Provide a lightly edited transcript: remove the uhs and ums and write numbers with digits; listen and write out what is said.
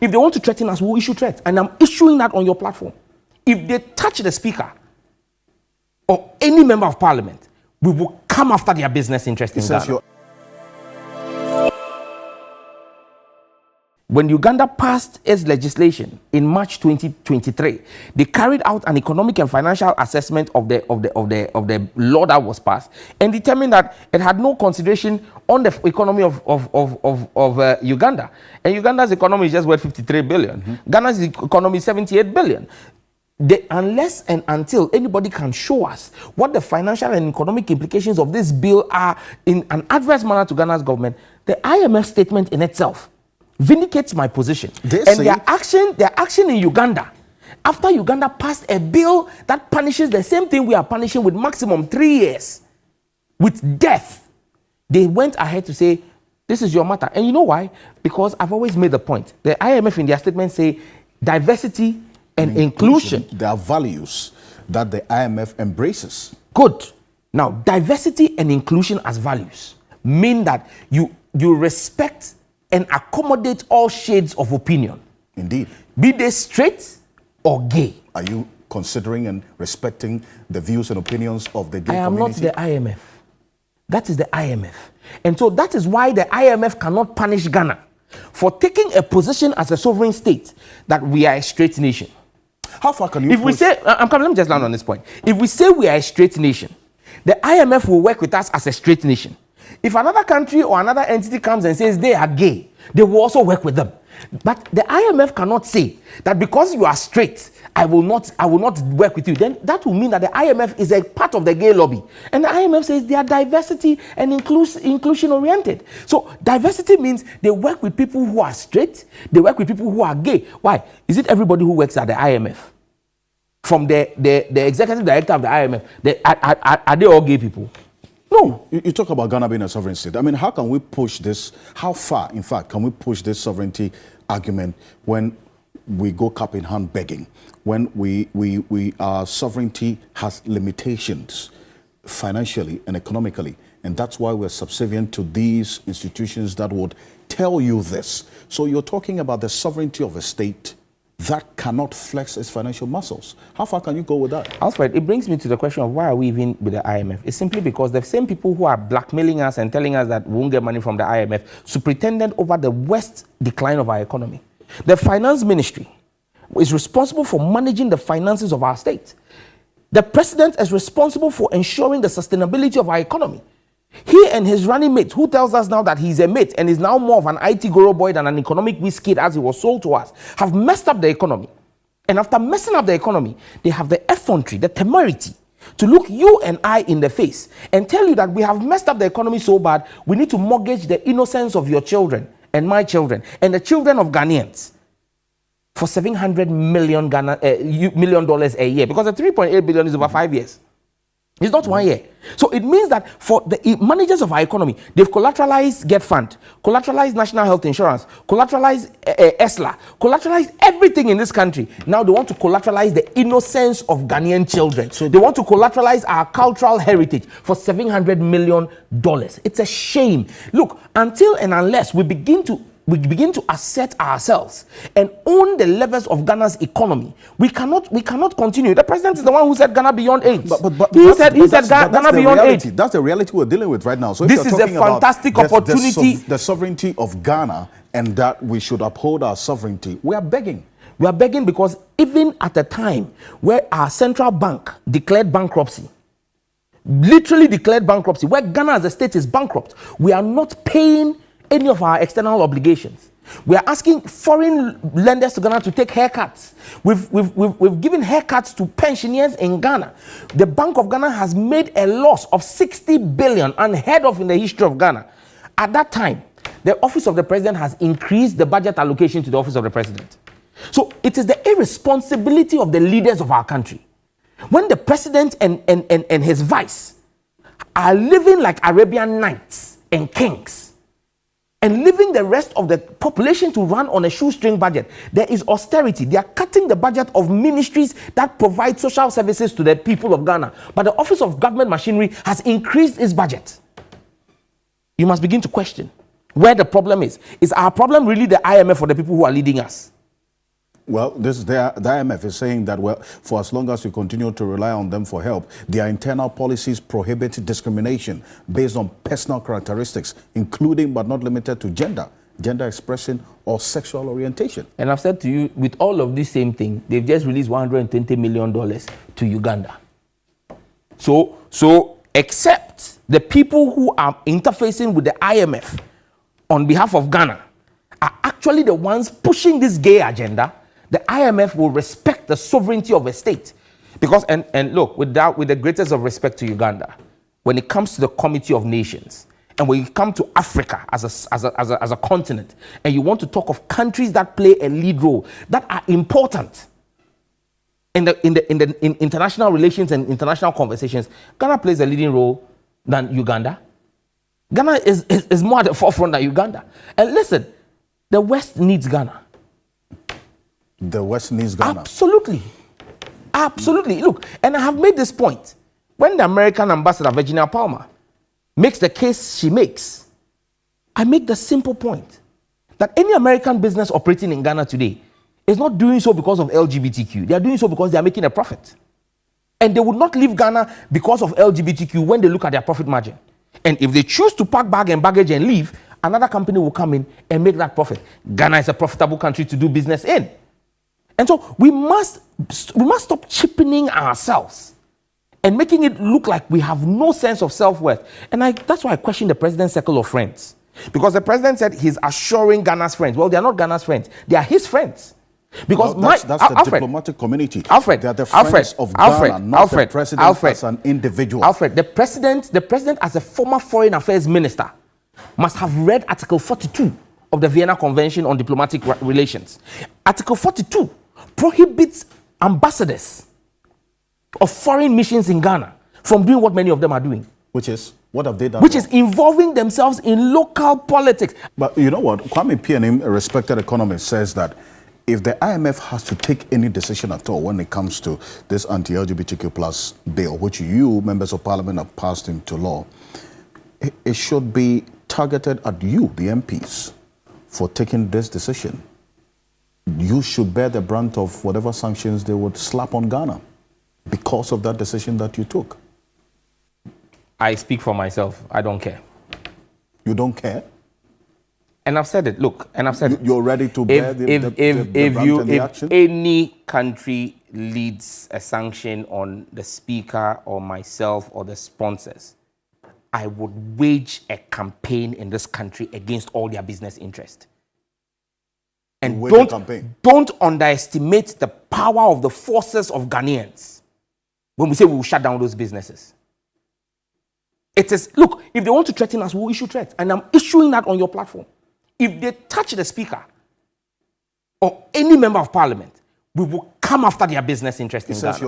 If they want to threaten us, we'll issue threats. And I'm issuing that on your platform. If they touch the speaker or any member of parliament, we will come after their business interest in Ghana. When Uganda passed its legislation in March 2023, they carried out an economic and financial assessment of the law that was passed and determined that it had no consideration on the economy of Uganda. And Uganda's economy is just worth 53 billion. Ghana's economy is 78 billion. Unless and until anybody can show us what the financial and economic implications of this bill are in an adverse manner to Ghana's government, the IMF statement in itself vindicates my position. Their action in Uganda, after Uganda passed a bill that punishes the same thing we are punishing with maximum 3 years, with death, they went ahead to say, this is your matter. And you know why? Because I've always made the point. The IMF in their statement say diversity and inclusion. There are values that the IMF embraces. Good. Now, diversity and inclusion as values mean that you respect and accommodate all shades of opinion. Indeed. Be they straight or gay. Are you considering and respecting the views and opinions of the gay community? I am not the IMF. That is the IMF. And so that is why the IMF cannot punish Ghana for taking a position as a sovereign state that we are a straight nation. How far can you If we say, let me just land on this point. If we say we are a straight nation, the IMF will work with us as a straight nation. If another country or another entity comes and says they are gay, they will also work with them. But the IMF cannot say that because you are straight, I will not work with you. Then that will mean that the IMF is a part of the gay lobby. And the IMF says they are diversity and inclusion oriented. So diversity means they work with people who are straight, they work with people who are gay. Why? Is it everybody who works at the IMF? From the executive director of the IMF, are they all gay people? No. You talk about Ghana being a sovereign state. I mean, how can we push this? How far, in fact, can we push this sovereignty argument when we go cap in hand begging? When our sovereignty has limitations financially and economically, and that's why we're subservient to these institutions that would tell you this. So you're talking about the sovereignty of a state that cannot flex its financial muscles. How far can you go with that? Alfred, it brings me to the question of why are we even with the IMF? It's simply because the same people who are blackmailing us and telling us that we won't get money from the IMF superintended over the worst decline of our economy. The finance ministry is responsible for managing the finances of our state. The president is responsible for ensuring the sustainability of our economy. He and his running mate, who tells us now that he's a mate and is now more of an IT guru boy than an economic whiz kid as he was sold to us, have messed up the economy. And after messing up the economy, they have the effrontery, the temerity to look you and I in the face and tell you that we have messed up the economy so bad, we need to mortgage the innocence of your children and my children and the children of Ghanaians for $700 million a year, because the 3.8 billion is over 5 years. It's not 1 year. So it means that for the managers of our economy, they've collateralized Get Fund, collateralized National Health Insurance, collateralized ESLA, collateralized everything in this country. Now they want to collateralize the innocence of Ghanaian children. So they want to collateralize our cultural heritage for $700 million. It's a shame. Look, until and unless we begin to assert ourselves and own the levers of Ghana's economy, we cannot continue. The president is the one who said Ghana beyond AIDS. He said Ghana beyond AIDS. That's the reality we're dealing with right now. So this is a fantastic opportunity. The sovereignty of Ghana, and that we should uphold our sovereignty. We are begging. We are begging because even at a time where our central bank declared bankruptcy, literally declared bankruptcy, where Ghana as a state is bankrupt, we are not paying any of our external obligations. We are asking foreign lenders to Ghana to take haircuts. We've given haircuts to pensioners in Ghana. The Bank of Ghana has made a loss of 60 billion, unheard of in the history of Ghana. At that time, the office of the president has increased the budget allocation to the office of the president. So it is the irresponsibility of the leaders of our country. When the president and his vice are living like Arabian knights and kings, and leaving the rest of the population to run on a shoestring budget. There is austerity. They are cutting the budget of ministries that provide social services to the people of Ghana. But the Office of Government Machinery has increased its budget. You must begin to question, where the problem is. Is our problem really the IMF or the people who are leading us? Well, the IMF is saying that, well, for as long as we continue to rely on them for help, their internal policies prohibit discrimination based on personal characteristics, including but not limited to gender expression, or sexual orientation. And I've said to you, with all of this same thing, they've just released $120 million to Uganda. So except the people who are interfacing with the IMF on behalf of Ghana are actually the ones pushing this gay agenda, the IMF will respect the sovereignty of a state. Because, and look, with the greatest of respect to Uganda, when it comes to the Committee of Nations, and when you come to Africa as a continent, and you want to talk of countries that play a lead role, that are important in international relations and international conversations, Ghana plays a leading role than Uganda. Ghana is more at the forefront than Uganda. And listen, the West needs Ghana. The West needs Ghana. Absolutely. Absolutely. Look, and I have made this point. When the American ambassador, Virginia Palmer, makes the case she makes, I make the simple point that any American business operating in Ghana today is not doing so because of LGBTQ. They are doing so because they are making a profit. And they would not leave Ghana because of LGBTQ when they look at their profit margin. And if they choose to pack bag and baggage and leave, another company will come in and make that profit. Ghana is a profitable country to do business in. And so we must stop cheapening ourselves and making it look like we have no sense of self-worth. And that's why I question the president's circle of friends. Because the president said he's assuring Ghana's friends. Well, they are not Ghana's friends. They are his friends. Because that's the diplomatic community. Alfred, they are the friends of Ghana, not the president as an individual. Alfred, the president as a former foreign affairs minister must have read Article 42 of the Vienna Convention on Diplomatic Relations. Article 42 prohibits ambassadors of foreign missions in Ghana from doing what many of them are doing. Which is, what have they done? Which is involving themselves in local politics. But you know what? Kwame Pianim, a respected economist, says that if the IMF has to take any decision at all when it comes to this anti-LGBTQ plus bill, which you, members of parliament, have passed into law, it should be targeted at you, the MPs, for taking this decision. You should bear the brunt of whatever sanctions they would slap on Ghana because of that decision that you took. I speak for myself. I don't care. You don't care? And I've said it. Look, and I've said it. You're ready to bear the brunt and the action? If any country leads a sanction on the speaker or myself or the sponsors, I would wage a campaign in this country against all their business interests. And don't underestimate the power of the forces of Ghanaians when we say we will shut down those businesses. It is, look, if they want to threaten us, we will issue threats. And I'm issuing that on your platform. If they touch the speaker or any member of parliament, we will come after their business interests in Ghana.